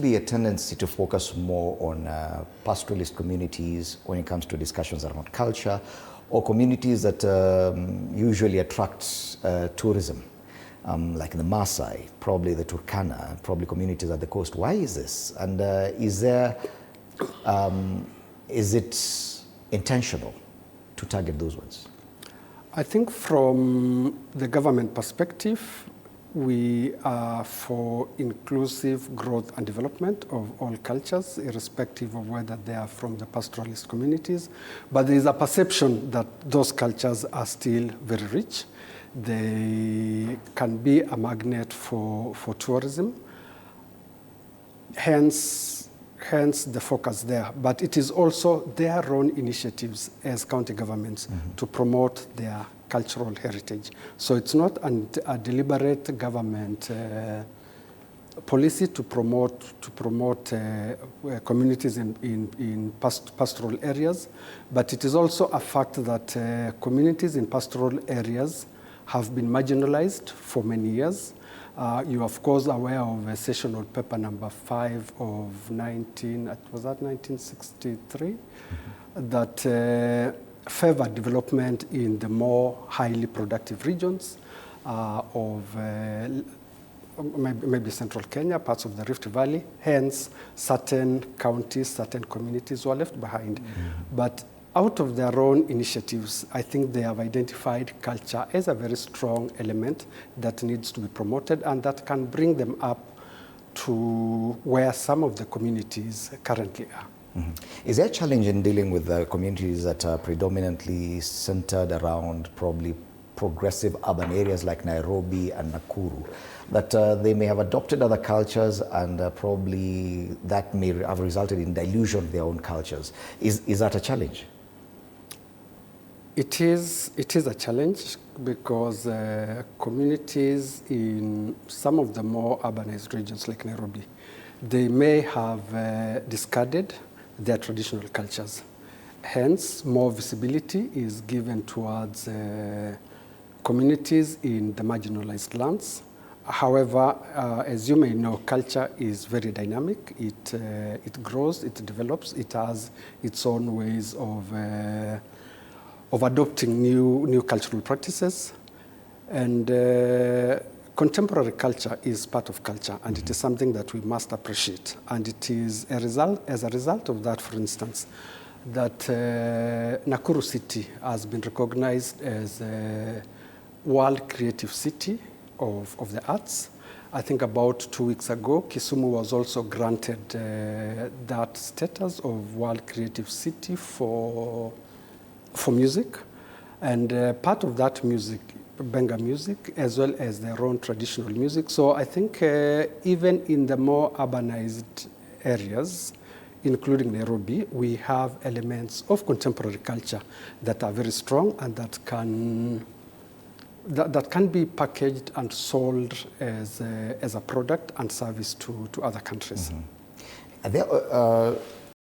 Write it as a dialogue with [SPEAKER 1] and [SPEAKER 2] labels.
[SPEAKER 1] be a tendency to focus more on pastoralist communities when it comes to discussions around culture, or communities that usually attract tourism, like the Maasai, probably the Turkana, probably communities at the coast. Why is this? And is it intentional to target those ones?
[SPEAKER 2] I think from the government perspective, we are for inclusive growth and development of all cultures, irrespective of whether they are from the pastoralist communities. But there is a perception that those cultures are still very rich. They can be a magnet for tourism, hence the focus there. But it is also their own initiatives as county governments to promote their cultural heritage. So it's not a deliberate government policy to promote communities in pastoral areas, but it is also a fact that communities in pastoral areas have been marginalized for many years. You are of course aware of a sessional paper number 5 of 1963 that favor development in the more highly productive regions of maybe central Kenya, parts of the Rift Valley. Hence, certain counties, certain communities were left behind. But out of their own initiatives, I think they have identified culture as a very strong element that needs to be promoted and that can bring them up to where some of the communities currently are.
[SPEAKER 1] Is there a challenge in dealing with the communities that are predominantly centered around probably progressive urban areas like Nairobi and Nakuru, that they may have adopted other cultures and probably that may have resulted in dilution of their own cultures? Is that a challenge?
[SPEAKER 2] It is a challenge because communities in some of the more urbanized regions like Nairobi, they may have discarded their traditional cultures. Hence, more visibility is given towards communities in the marginalized lands. However, as you may know, culture is very dynamic. It grows, it develops, it has its own ways of adopting new cultural practices. And contemporary culture is part of culture, and it is something that we must appreciate. And it is as a result of that, for instance, that Nakuru City has been recognized as a World Creative City of the arts. I think about 2 weeks ago, Kisumu was also granted that status of World Creative City for music. And part of that music, Benga music, as well as their own traditional music. So I think even in the more urbanized areas, including Nairobi, we have elements of contemporary culture that are very strong and that can be packaged and sold as a product and service to other countries.
[SPEAKER 1] Are there